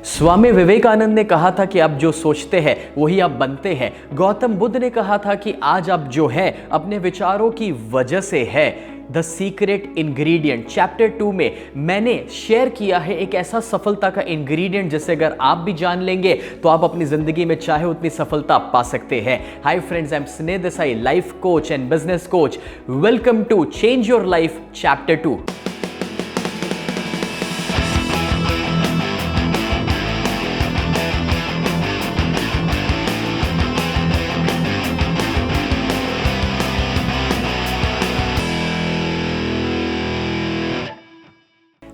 स्वामी विवेकानंद ने कहा था कि आप जो सोचते हैं वही आप बनते हैं। गौतम बुद्ध ने कहा था कि आज आप जो है अपने विचारों की वजह से है। द सीक्रेट इंग्रेडिएंट चैप्टर 2 में मैंने शेयर किया है एक ऐसा सफलता का इंग्रेडिएंट जिसे अगर आप भी जान लेंगे तो आप अपनी जिंदगी में चाहे उतनी सफलता पा सकते हैं। Hi friends, I am Sneh Desai, life coach and business coach. Welcome to change your life chapter 2।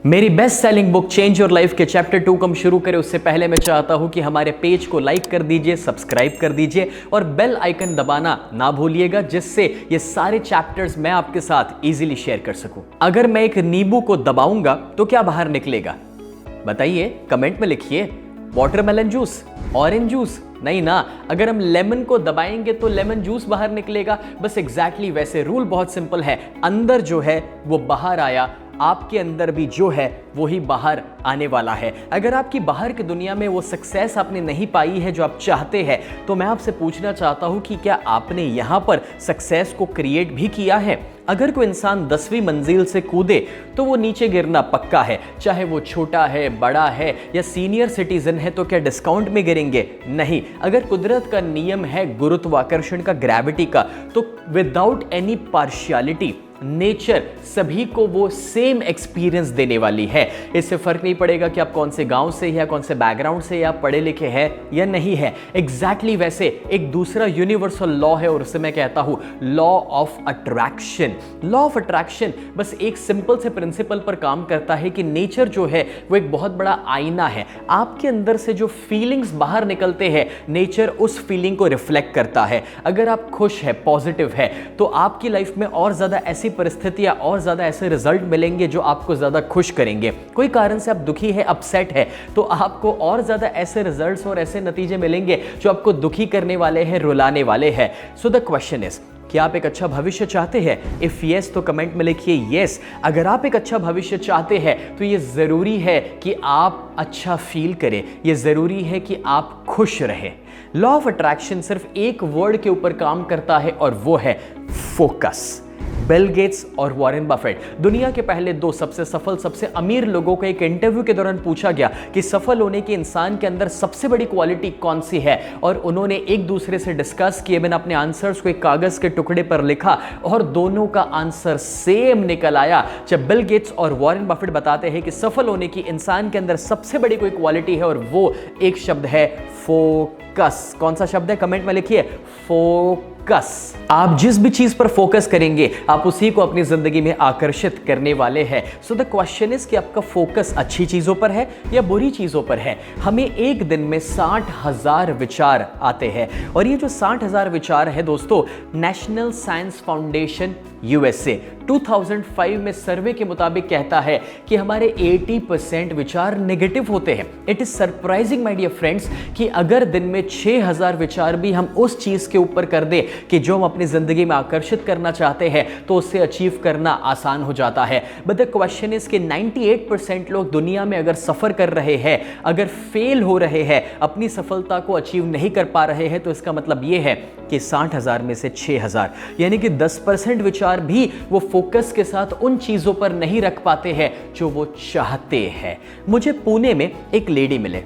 मेरी best selling book change your life के चैप्टर 2 को हम शुरू करें उससे पहले मैं चाहता हूं कि हमारे पेज को लाइक कर दीजिए, सब्सक्राइब कर दीजिए और बेल आइकन दबाना ना भूलिएगा, जिससे ये सारे चैप्टर्स मैं आपके साथ इजीली शेयर कर सकूं। अगर मैं एक नींबू को दबाऊंगा तो क्या बाहर निकलेगा? बताइए, कमेंट में लिखिए। Watermelon juice, orange juice? नहीं ना। अगर हम लेमन को दबाएंगे तो लेमन जूस बाहर निकलेगा। बस एग्जैक्टली वैसे रूल बहुत सिंपल है। अंदर जो है वो बाहर आया, आपके अंदर भी जो है वही बाहर आने वाला है। अगर आपकी बाहर की दुनिया में वो सक्सेस आपने नहीं पाई है जो आप चाहते हैं, तो मैं आपसे पूछना चाहता हूं कि क्या आपने यहां पर सक्सेस को क्रिएट भी किया है? अगर कोई इंसान 10वीं मंजिल से कूदे तो वो नीचे गिरना पक्का है, चाहे वो छोटा है, बड़ा है या सीनियर सिटीजन है। तो क्या डिस्काउंट में गिरेंगे? नहीं। अगर कुदरत का नियम है गुरुत्वाकर्षण का, ग्रेविटी का, तो विदाउट एनी पार्शियलिटी नेचर सभी को वो सेम एक्सपीरियंस देने वाली है। इससे फर्क नहीं पड़ेगा कि आप कौन से गांव से या कौन से बैकग्राउंड से या पढ़े लिखे हैं या नहीं है। एग्जैक्टली वैसे एक दूसरा यूनिवर्सल लॉ है और उसे मैं कहता हूं law of attraction. Law of attraction बस एक सिंपल से प्रिंसिपल पर काम करता है कि नेचर जो है वो एक बहुत बड़ा आईना है। आपके अंदर से जो फीलिंग्स बाहर निकलते हैं, नेचर उस फीलिंग को रिफ्लेक्ट करता है। अगर आप खुश है, पॉजिटिव है, तो आपकी लाइफ में और ज्यादा ऐसी परिस्थितियां और ज्यादा ऐसे रिजल्ट मिलेंगे जो आपको ज्यादा खुश करेंगे। कोई कारण से आप दुखी है, अपसेट है, तो आपको और ज्यादा ऐसे रिजल्ट्स और ऐसे नतीजे मिलेंगे जो आपको दुखी करने वाले हैं, रुलाने वाले हैं। सो द क्वेश्चन इज, क्या आप एक अच्छा भविष्य चाहते हैं? इफ यस तो कमेंट में लिखिए यस। अगर आप एक अच्छा भविष्य चाहते हैं तो ये जरूरी है कि आप अच्छा फील करें, ये जरूरी है कि आप खुश रहें। लॉ ऑफ अट्रैक्शन सिर्फ एक वर्ड के ऊपर काम करता है और वो है फोकस। बिल गेट्स और वॉरेन बफेट, दुनिया के पहले दो सबसे सफल, सबसे अमीर लोगों को एक इंटरव्यू के दौरान पूछा गया कि सफल होने के इंसान के अंदर सबसे बड़ी क्वालिटी कौन सी है, और उन्होंने एक दूसरे से डिस्कस किए बिना अपने आंसर्स को एक कागज के टुकड़े पर लिखा और दोनों का आंसर सेम निकल आया। जब बिल गेट्स और वॉरेन बफेट बताते हैं कि सफल होने की इंसान के अंदर सबसे बड़ी कोई क्वालिटी है और वो एक शब्द है फोकस। कौन सा शब्द है? कमेंट में लिखिए, फोकस। आप जिस भी चीज पर फोकस करेंगे आप उसी को अपनी जिंदगी में आकर्षित करने वाले हैं। सो द क्वेश्चन इज कि आपका फोकस अच्छी चीजों पर है या बुरी चीजों पर है। हमें एक दिन में 60,000 विचार आते हैं और ये जो 60,000 विचार है दोस्तों, नेशनल साइंस फाउंडेशन यूएसए 2005 में सर्वे के मुताबिक कहता है कि हमारे 80% विचार नेगेटिव होते हैं। It is surprising my dear friends कि अगर दिन में 6,000 विचार भी हम उस चीज के ऊपर कर दे कि जो हम अपनी जिंदगी में आकर्षित करना चाहते हैं तो उससे अचीव करना आसान हो जाता है। बट द क्वेश्चन इज कि 98% लोग दुनिया में अगर सफर कर रहे हैं, अगर फेल हो रहे हैं, अपनी सफलता को अचीव नहीं कर पा रहे हैं, तो इसका मतलब यह है कि 60,000 में से 6,000 यानी कि 10% विचार भी वो फोकस के साथ उन चीजों पर नहीं रख पाते हैं जो वो चाहते हैं। मुझे पुणे में एक लेडी मिले,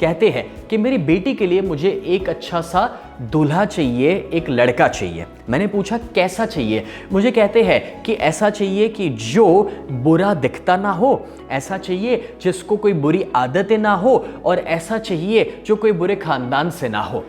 कहते हैं कि मेरी बेटी के लिए मुझे एक अच्छा सा दूल्हा चाहिए, एक लड़का चाहिए। मैंने पूछा कैसा चाहिए? मुझे कहते हैं कि ऐसा चाहिए कि जो बुरा दिखता ना हो, ऐसा चाहिए जिसको कोई बुरी आदतें ना हो, और ऐसा चाहिए जो कोई बुरे खानदान से ना हो।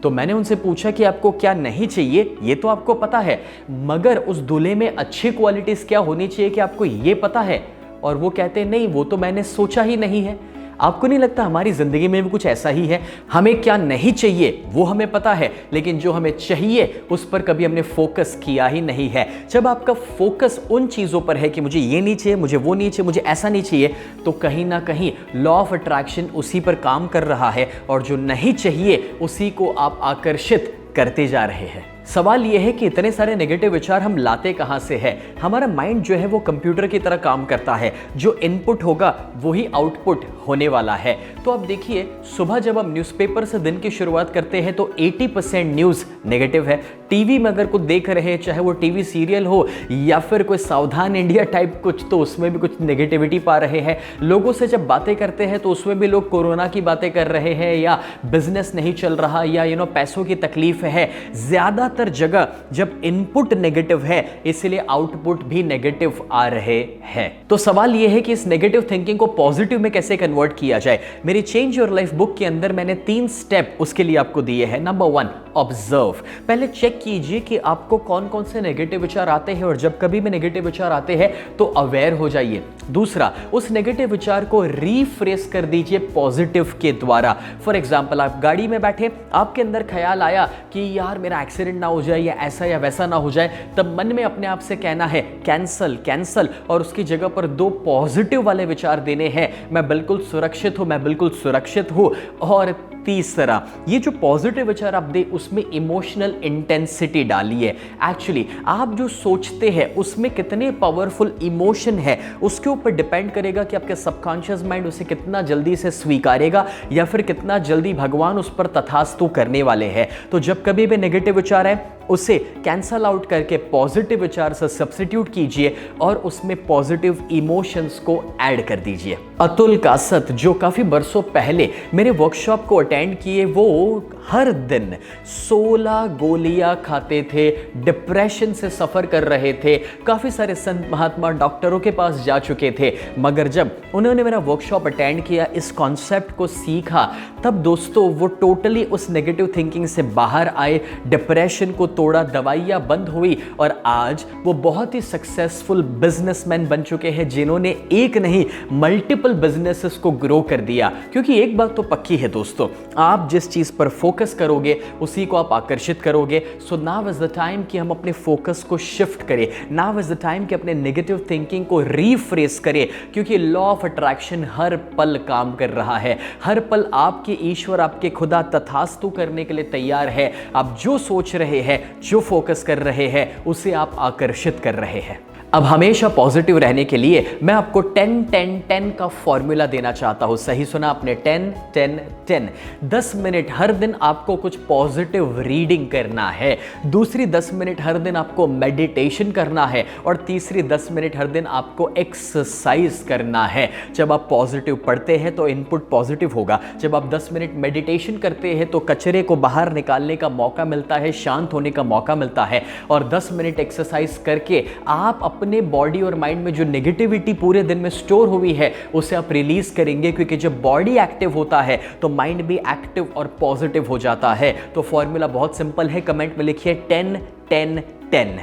तो मैंने उनसे पूछा कि आपको क्या नहीं चाहिए, ये तो आपको पता है, मगर उस दूल्हे में अच्छी क्वालिटीज क्या होनी चाहिए कि आपको ये पता है? और वो कहते नहीं, वो तो मैंने सोचा ही नहीं है। आपको नहीं लगता हमारी जिंदगी में भी कुछ ऐसा ही है? हमें क्या नहीं चाहिए वो हमें पता है, लेकिन जो हमें चाहिए उस पर कभी हमने फोकस किया ही नहीं है। जब आपका फोकस उन चीजों पर है कि मुझे ये नहीं चाहिए, मुझे वो नहीं चाहिए, मुझे ऐसा नहीं चाहिए, तो कहीं ना कहीं लॉ ऑफ अट्रैक्शन उसी पर काम कर रहा है और जो नहीं चाहिए उसी को आप आकर्षित करते जा रहे हैं। सवाल यह है कि इतने सारे नेगेटिव विचार हम लाते कहां से है। हमारा माइंड जो है वो कंप्यूटर की तरह काम करता है, जो इनपुट होगा वही आउटपुट होने वाला है। तो अब देखिए, सुबह जब हम न्यूज़पेपर से दिन की शुरुआत करते हैं तो 80% न्यूज़ नेगेटिव है। टीवी में अगर कुछ देख रहे हैं, चाहे वो टीवी सीरियल हो या फिर कोई सावधान इंडिया टाइप कुछ, तो उसमें भी कुछ नेगेटिविटी पा रहे हैं। लोगों से जब बातें करते हैं तो उसमें भी लोग कोरोना की बातें कर रहे हैं, या बिजनेस नहीं चल रहा, या पैसों की तकलीफ है। ज्यादातर जगह जब इनपुट नेगेटिव है, इसलिए आउटपुट भी नेगेटिव आ रहे हैं। तो सवाल यह है कि इस नेगेटिव थिंकिंग को पॉजिटिव में कैसे कन्वर्ट किया जाए। मेरी चेंज योर लाइफ बुक के अंदर मैंने 3 स्टेप उसके लिए आपको दिए हैं। Number 1, observe. पहले चेक कीजिए कि आपको कौन कौन से नेगेटिव विचार आते हैं, और जब कभी भी नेगेटिव विचार आते हैं तो अवेयर हो जाइए। दूसरा, उस नेगेटिव विचार को रीफ्रेस कर दीजिए पॉजिटिव के द्वारा। फॉर एग्जाम्पल, आप गाड़ी में बैठे, आपके अंदर ख्याल आया कि यार मेरा एक्सीडेंट ना हो जाए, या ऐसा या वैसा ना हो जाए, तब मन में अपने आप से कहना है कैंसल कैंसल, और उसकी जगह पर 2 पॉजिटिव वाले विचार देने हैं। मैं बिल्कुल सुरक्षित हूं, मैं बिल्कुल सुरक्षित हूं। और तीसरा, ये जो पॉजिटिव विचार आप दे उसमें इमोशनल इंटेंसिटी डालिए। एक्चुअली आप जो सोचते हैं उसमें कितने पावरफुल इमोशन है, उसके ऊपर डिपेंड करेगा कि आपके सबकॉन्शियस माइंड उसे कितना जल्दी से स्वीकारेगा, या फिर कितना जल्दी भगवान उस पर तथास्तु करने वाले हैं। तो जब कभी भी नेगेटिव विचार है, उसे कैंसल आउट करके पॉजिटिव विचार से सब्स्टिट्यूट कीजिए, और उसमें पॉजिटिव इमोशंस को ऐड कर दीजिए। अतुल कासत, जो काफी बरसों पहले मेरे वर्कशॉप को अटेंड किए, वो हर दिन 16 गोलियां खाते थे, डिप्रेशन से सफर कर रहे थे, काफी सारे संत महात्मा डॉक्टरों के पास जा चुके थे, मगर जब उन्होंने मेरा वर्कशॉप अटेंड किया, इस कॉन्सेप्ट को सीखा, तब दोस्तों वो टोटली उस नेगेटिव थिंकिंग से बाहर आए, डिप्रेशन को तोड़ा, दवाइयां बंद हुई, और आज वो बहुत ही सक्सेसफुल बिजनेसमैन बन चुके हैं, जिन्होंने एक नहीं मल्टीपल बिजनेसेस को ग्रो कर दिया। क्योंकि एक बात तो पक्की है दोस्तों, आप जिस चीज पर फोकस करोगे उसी को आप आकर्षित करोगे। So now is the time कि हम अपने फोकस को शिफ्ट करें। नाउ इज द टाइम कि अपने नेगेटिव थिंकिंग को रीफ्रेस करें, क्योंकि लॉ ऑफ अट्रैक्शन हर पल काम कर रहा है। हर पल आपके ईश्वर, आपके खुदा तथास्तु करने के लिए तैयार है। आप जो सोच रहे हैं, जो फोकस कर रहे हैं, उसे आप आकर्षित कर रहे हैं। अब हमेशा पॉजिटिव रहने के लिए मैं आपको 10-10-10 का फॉर्मूला देना चाहता हूं। सही सुना आपने, 10-10-10। 10 मिनट हर दिन आपको कुछ पॉजिटिव रीडिंग करना है, दूसरी 10 मिनट हर दिन आपको मेडिटेशन करना है, और तीसरी 10 मिनट हर दिन आपको एक्सरसाइज करना है। जब आप पॉजिटिव पढ़ते हैं तो इनपुट पॉजिटिव होगा। जब आप 10 मिनट मेडिटेशन करते हैं तो कचरे को बाहर निकालने का मौका मिलता है, शांत होने का मौका मिलता है, और 10 मिनट एक्सरसाइज करके आप अपने बॉडी और माइंड में जो नेगेटिविटी पूरे दिन में स्टोर हुई है उसे आप रिलीज करेंगे। क्योंकि जब बॉडी एक्टिव होता है तो माइंड भी एक्टिव और पॉजिटिव हो जाता है। तो फॉर्मूला बहुत सिंपल है, कमेंट में लिखिए 10-10-10।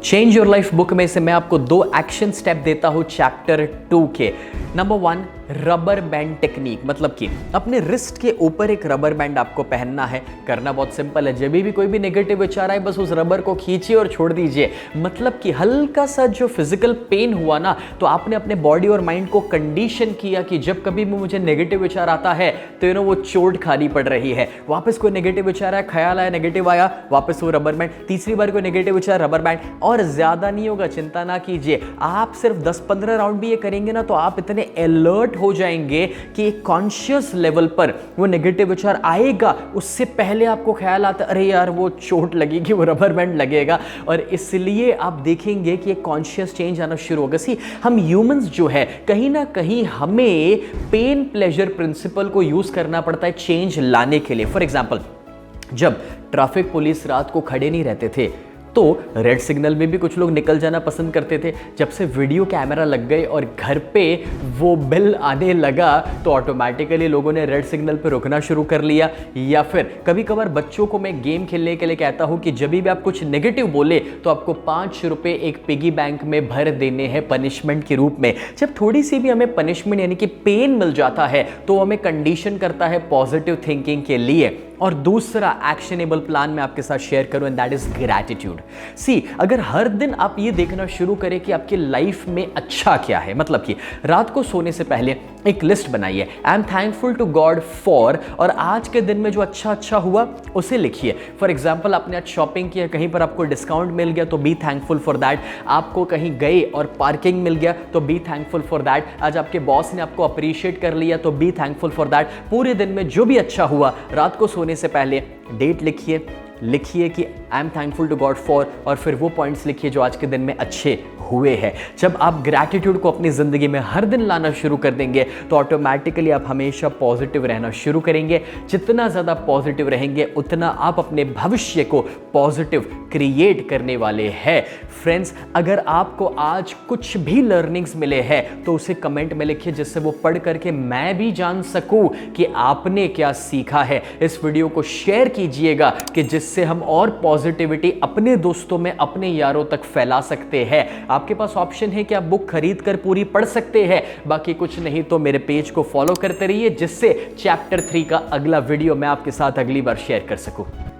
चेंज योर लाइफ बुक में से मैं आपको 2 एक्शन स्टेप देता हूं चैप्टर 2 के। नंबर 1, रबर बैंड टेक्निक, मतलब कि अपने रिस्ट के ऊपर एक रबर बैंड आपको पहनना है। करना बहुत सिंपल है, जब भी कोई भी नेगेटिव विचार आए बस उस रबर को खींचिए और छोड़ दीजिए। मतलब कि हल्का सा जो फिजिकल पेन हुआ ना, तो आपने अपने बॉडी और माइंड को कंडीशन किया कि जब कभी भी मुझे नेगेटिव विचार आता है तो वो चोट खाली पड़ रही है। वापस कोई नेगेटिव विचार आया, ख्याल आया, नेगेटिव आया, वापस वो रबर बैंड, तीसरी बार कोई नेगेटिव विचार, रबर बैंड। और ज्यादा नहीं होगा, चिंता ना कीजिए, आप सिर्फ 10-15 राउंड भी ये करेंगे ना तो आप इतने अलर्ट हो जाएंगे कि एक कॉन्शियस लेवल पर वो नेगेटिव विचार आएगा, उससे पहले आपको ख्याल आता अरे यार वो चोट लगेगी, वो रबर बैंड लगेगा। और इसलिए आप देखेंगे कि एक कॉन्शियस चेंज आना शुरू होगा। सी, हम ह्यूमंस जो है कहीं ना कहीं हमें पेन प्लेजर प्रिंसिपल को यूज करना पड़ता है चेंज लाने के लिए। फॉर एग्जाम्पल, जब ट्रैफिक पुलिस रात को खड़े नहीं रहते थे तो रेड सिग्नल में भी कुछ लोग निकल जाना पसंद करते थे। जब से वीडियो कैमरा लग गए और घर पे वो बिल आने लगा तो ऑटोमेटिकली लोगों ने रेड सिग्नल पे रुकना शुरू कर लिया। या फिर कभी कभार बच्चों को मैं गेम खेलने के लिए कहता हूं कि जब भी आप कुछ नेगेटिव बोले तो आपको 5 रुपए एक पिगी बैंक में भर देने हैं पनिशमेंट के रूप में। जब थोड़ी सी भी हमें पनिशमेंट यानी कि पेन मिल जाता है तो हमें कंडीशन करता है पॉजिटिव थिंकिंग के लिए। और दूसरा एक्शनेबल प्लान मैं आपके साथ शेयर करूं, एंड दैट इज ग्रैटिट्यूड। सी, अगर हर दिन आप ये देखना शुरू करें कि आपकी लाइफ में अच्छा क्या है, मतलब कि रात को सोने से पहले एक लिस्ट बनाइए, I am thankful to God for, और आज के दिन में जो अच्छा हुआ उसे लिखिए। फॉर एग्जाम्पल, आपने आज शॉपिंग किया, कहीं पर आपको डिस्काउंट मिल गया तो बी थैंकफुल फॉर दैट। आपको कहीं गए और पार्किंग मिल गया तो बी थैंकफुल फॉर दैट। आज आपके बॉस ने आपको अप्रिशिएट कर लिया तो बी थैंकफुल फॉर दैट। पूरे दिन में जो भी अच्छा हुआ, रात को सोने से पहले डेट लिखिए कि I am thankful to God for, और फिर वो पॉइंट्स लिखिए जो आज के दिन में अच्छे हुए हैं। जब आप ग्रैटिट्यूड को अपनी ज़िंदगी में हर दिन लाना शुरू कर देंगे तो ऑटोमेटिकली आप हमेशा पॉजिटिव रहना शुरू करेंगे। जितना ज़्यादा पॉजिटिव रहेंगे उतना आप अपने भविष्य को पॉजिटिव क्रिएट करने वाले हैं। फ्रेंड्स, अगर आपको आज कुछ भी लर्निंग्स मिले हैं तो उसे कमेंट में लिखिए, जिससे वो पढ़ करके मैं भी जान सकूं कि आपने क्या सीखा है। इस वीडियो को शेयर कीजिएगा कि जिससे हम और पॉजिटिविटी अपने दोस्तों में, अपने यारों तक फैला सकते हैं। आपके पास ऑप्शन है कि आप बुक खरीद कर पूरी पढ़ सकते हैं, बाकी कुछ नहीं तो मेरे पेज को फॉलो करते रहिए, जिससे चैप्टर 3 का अगला वीडियो मैं आपके साथ अगली बार शेयर कर सकूं।